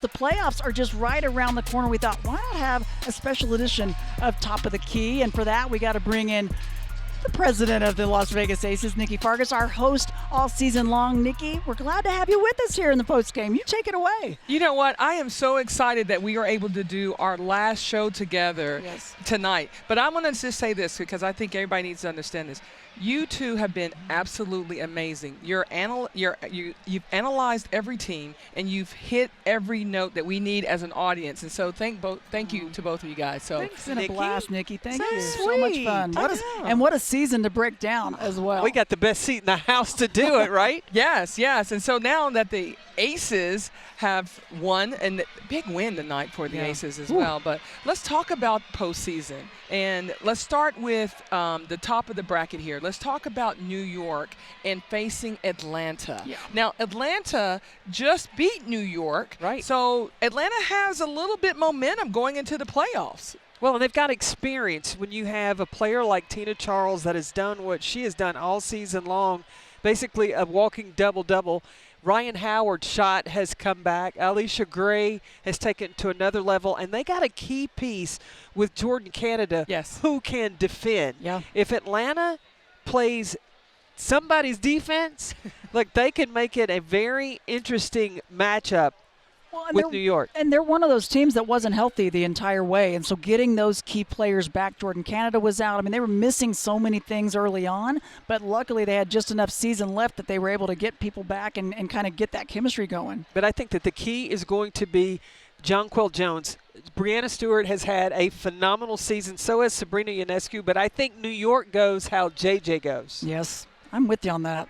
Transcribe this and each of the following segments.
The playoffs are just right around the corner. We thought, why not have a special edition of Top of the Key? And for that, we got to bring in the president of the Las Vegas Aces, Nikki Fargas, our host all season long. Nikki, we're glad to have you with us here in the postgame. You take it away. You know what? I am so excited that we are able to do our last show together tonight. But I want to just say this because I think everybody needs to understand this. You two have been absolutely amazing. You've analyzed every team, and you've hit every note that we need as an audience. And so thank you to both of you guys. So it's been a blast, Nikki. Thank you. Sweet. So much fun. What a season to break down as well. We got the best seat in the house to do it, right? Yes. And so now that the Aces have won, and big win tonight for the Aces as well. But let's talk about postseason. And let's start with the top of the bracket here. Let's talk about New York and facing Atlanta. Yeah. Now, Atlanta just beat New York. Right. So Atlanta has a little bit momentum going into the playoffs. Well, and they've got experience. When you have a player like Tina Charles that has done what she has done all season long, basically a walking double-double. Ryan Howard's shot has come back. Alicia Gray has taken it to another level. And they got a key piece with Jordan Canada who can defend. Yeah. If Atlanta plays somebody's defense, look, they can make it a very interesting matchup with New York. And they're one of those teams that wasn't healthy the entire way. And so getting those key players back, Jordan Canada was out. I mean, they were missing so many things early on, but luckily they had just enough season left that they were able to get people back and kind of get that chemistry going. But I think that the key is going to be Jonquel Jones. Brianna Stewart has had a phenomenal season. So has Sabrina Ionescu. But I think New York goes how JJ goes. Yes, I'm with you on that.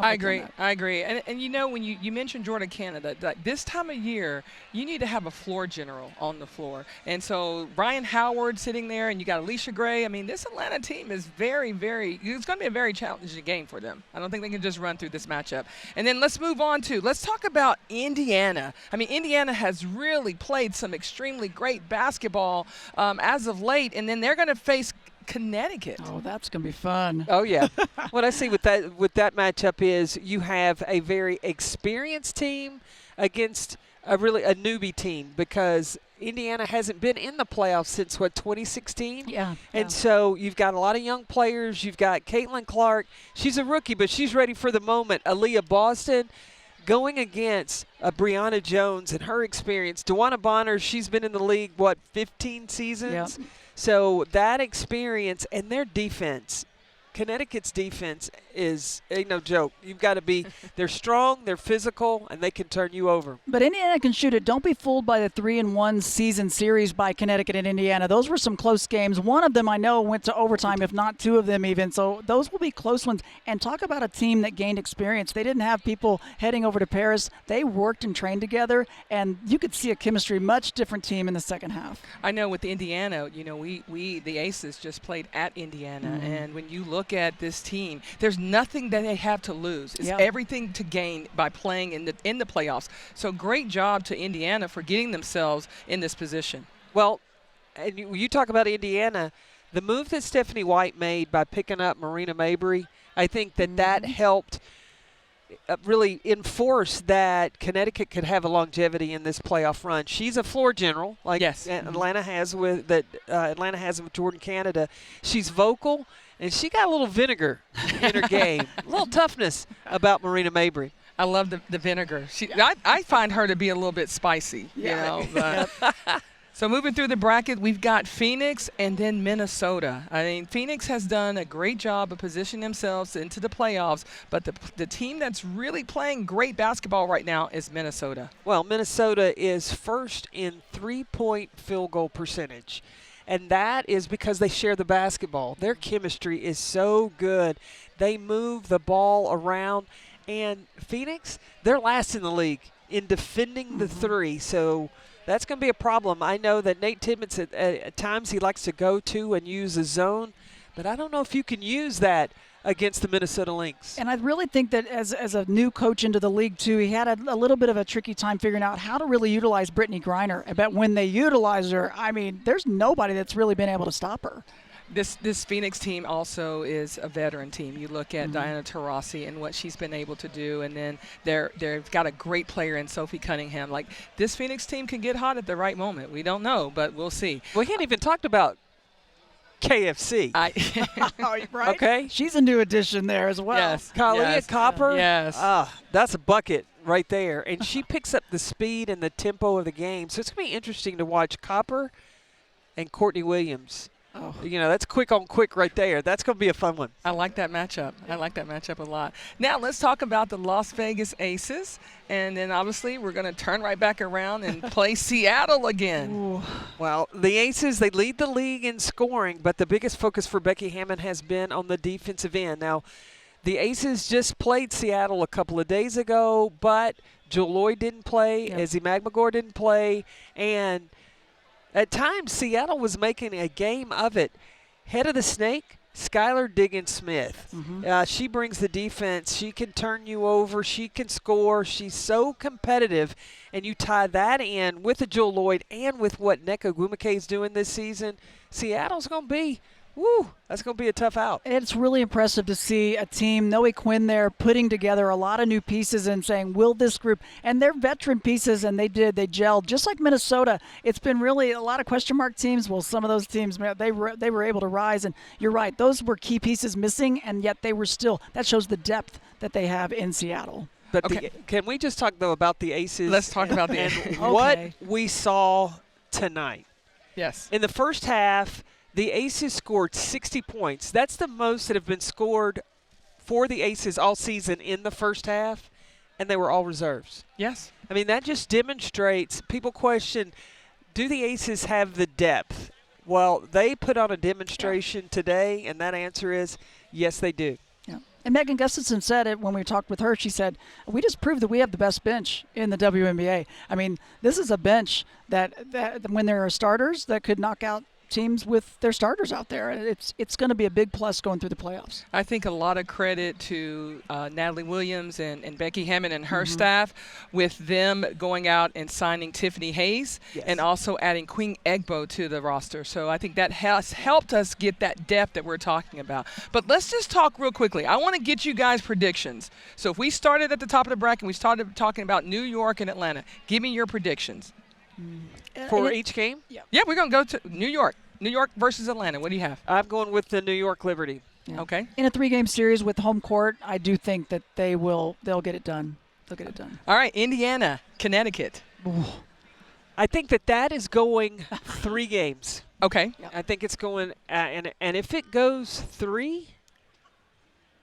I agree. And you know, when you mentioned Jordan Canada, like this time of year, you need to have a floor general on the floor. And so Ryan Howard sitting there, and you got Alicia Gray. I mean, this Atlanta team is very, it's going to be a very challenging game for them. I don't think they can just run through this matchup. And then let's move on let's talk about Indiana. I mean, Indiana has really played some extremely great basketball as of late, and then they're going to face Connecticut. Oh, that's going to be fun. Oh, yeah. What I see with that matchup is you have a very experienced team against a newbie team, because Indiana hasn't been in the playoffs since, 2016? Yeah. And so you've got a lot of young players. You've got Caitlin Clark. She's a rookie, but she's ready for the moment. Aaliyah Boston going against Brianna Jones and her experience. DeWanna Bonner, she's been in the league, 15 seasons? Yeah. So that experience and their defense, Connecticut's defense is no joke. You've got to be – they're strong, they're physical, and they can turn you over. But Indiana can shoot it. Don't be fooled by the 3-1 season series by Connecticut and Indiana. Those were some close games. One of them I know went to overtime, if not two of them even. So those will be close ones. And talk about a team that gained experience. They didn't have people heading over to Paris. They worked and trained together, and you could see a chemistry, much different team in the second half. I know with Indiana, you know, we the Aces just played at Indiana, and when you look at this team, there's nothing that they have to lose. It's everything to gain by playing in the playoffs. So great job to Indiana for getting themselves in this position. Well, and you talk about Indiana, the move that Stephanie White made by picking up Marina Mabry, I think that helped really enforce that Connecticut could have a longevity in this playoff run. She's a floor general, like Atlanta has with Jordan Canada. She's vocal, and she got a little vinegar in her game, a little toughness about Marina Mabry. I love the vinegar. I find her to be a little bit spicy, you know. But. So moving through the bracket, we've got Phoenix and then Minnesota. I mean, Phoenix has done a great job of positioning themselves into the playoffs, but the team that's really playing great basketball right now is Minnesota. Well, Minnesota is first in three-point field goal percentage, and that is because they share the basketball. Their chemistry is so good. They move the ball around, and Phoenix, they're last in the league in defending the three, so that's going to be a problem. I know that Nate Timmons, at times he likes to go to and use a zone, but I don't know if you can use that against the Minnesota Lynx. And I really think that as a new coach into the league, too, he had a little bit of a tricky time figuring out how to really utilize Brittany Griner. But when they utilize her, I mean, there's nobody that's really been able to stop her. This Phoenix team also is a veteran team. You look at Diana Taurasi and what she's been able to do, and then they've got a great player in Sophie Cunningham. Like, this Phoenix team can get hot at the right moment. We don't know, but we'll see. We hadn't even talked about KFC. Right? Okay. She's a new addition there as well. Yes. Kalia yes. Copper. Yes. That's a bucket right there. And she picks up the speed and the tempo of the game. So it's going to be interesting to watch Copper and Courtney Williams. Oh. That's quick on quick right there. That's going to be a fun one. I like that matchup. I like that matchup a lot. Now let's talk about the Las Vegas Aces, and then obviously we're going to turn right back around and play Seattle again. Ooh. Well, the Aces, they lead the league in scoring, but the biggest focus for Becky Hammond has been on the defensive end. Now, the Aces just played Seattle a couple of days ago, but Jewel Lloyd didn't play, Izzy Magmagor didn't play, and at times, Seattle was making a game of it. Head of the snake, Skylar Diggins-Smith. She brings the defense. She can turn you over. She can score. She's so competitive. And you tie that in with the Jewel Lloyd and with what Nneka Ogwumike is doing this season, Seattle's going to be, that's going to be a tough out. It's really impressive to see a team, Noe Quinn there, putting together a lot of new pieces and saying, will this group, and they're veteran pieces, and they gelled. Just like Minnesota, it's been really a lot of question mark teams. Well, some of those teams, they were able to rise, and you're right, those were key pieces missing, and yet they were still, that shows the depth that they have in Seattle. But Okay. can we just talk, though, about the Aces? Let's talk about the and Aces. what we saw tonight. Yes. In the first half, the Aces scored 60 points. That's the most that have been scored for the Aces all season in the first half, and they were all reserves. Yes. I mean, that just demonstrates, people question, do the Aces have the depth? Well, they put on a demonstration today, and that answer is yes, they do. Yeah. And Megan Gustafson said it when we talked with her. She said, we just proved that we have the best bench in the WNBA. I mean, this is a bench that when there are starters that could knock out teams with their starters out there. It's going to be a big plus going through the playoffs. I think a lot of credit to Natalie Williams and Becky Hammond and her staff with them going out and signing Tiffany Hayes and also adding Queen Egbo to the roster. So I think that has helped us get that depth that we're talking about. But let's just talk real quickly. I want to get you guys predictions. So if we started at the top of the bracket and we started talking about New York and Atlanta, give me your predictions. For each game? Yeah, we're going to go to New York. New York versus Atlanta. What do you have? I'm going with the New York Liberty. Yeah. Okay. In a 3-game series with home court, I do think that they'll get it done. They'll get it done. All right, Indiana, Connecticut. Ooh. I think that is going 3 games. Okay. I think it's going, and if it goes 3,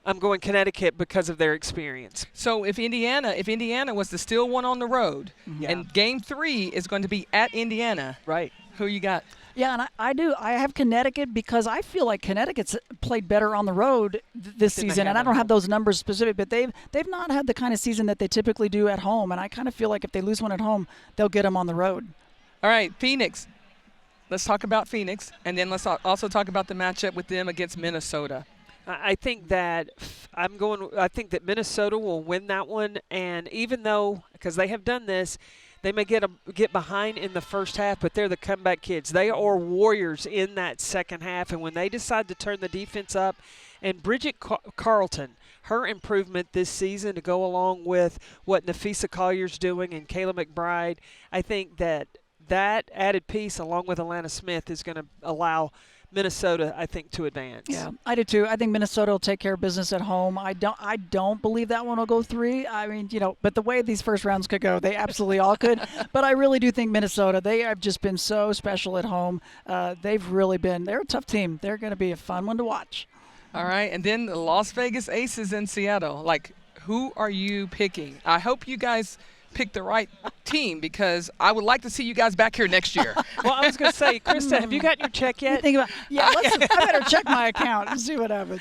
I'm going Connecticut because of their experience. So if Indiana was the still one on the road, and Game 3 is going to be at Indiana, Right. who you got? Yeah, and I do. I have Connecticut because I feel like Connecticut's played better on the road this season, and I don't have those numbers specific, but they've not had the kind of season that they typically do at home, and I kind of feel like if they lose one at home, they'll get them on the road. All right, Phoenix. Let's talk about Phoenix, and then let's also talk about the matchup with them against Minnesota. I think that Minnesota will win that one, and even though, because they have done this, they may get behind in the first half, but they're the comeback kids. They are warriors in that second half, and when they decide to turn the defense up, and Bridget Carlton, her improvement this season to go along with what Nafisa Collier's doing and Kayla McBride, I think that added piece along with Alana Smith is going to allow Minnesota, I think, to advance. Yeah, I do too. I think Minnesota will take care of business at home. I don't believe that one will go 3. I mean, but the way these first rounds could go, they absolutely all could. But I really do think Minnesota, they have just been so special at home. They're a tough team. They're going to be a fun one to watch. All right, and then the Las Vegas Aces in Seattle. Like, who are you picking? I hope you guys pick the right team because I would like to see you guys back here next year. Well, I was going to say, Krista, have you gotten your check yet? I better check my account and see what happens.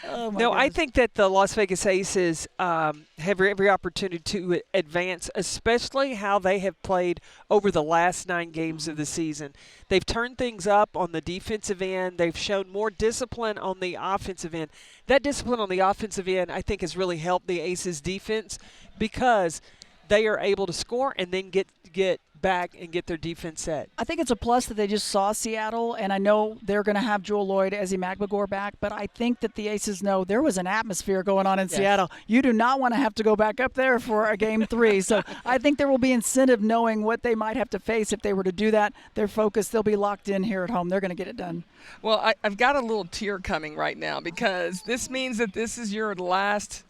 Oh my goodness. I think that the Las Vegas Aces have every opportunity to advance, especially how they have played over the last 9 games of the season. They've turned things up on the defensive end. They've shown more discipline on the offensive end. That discipline on the offensive end, I think, has really helped the Aces defense because they are able to score and then get back and get their defense set. I think it's a plus that they just saw Seattle, and I know they're going to have Joel Lloyd, Ezzie McMagor back, but I think that the Aces know there was an atmosphere going on in Seattle. You do not want to have to go back up there for a Game 3, so I think there will be incentive knowing what they might have to face if they were to do that. They're focused. They'll be locked in here at home. They're going to get it done. Well, I've got a little tear coming right now because this means that this is your last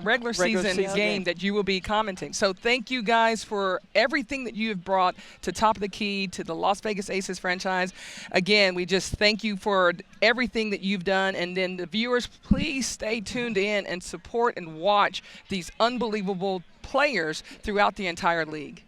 regular season game that you will be commenting. So thank you guys for everything that you have brought to Top of the Key, to the Las Vegas Aces franchise. Again, we just thank you for everything that you've done. And then the viewers, please stay tuned in and support and watch these unbelievable players throughout the entire league.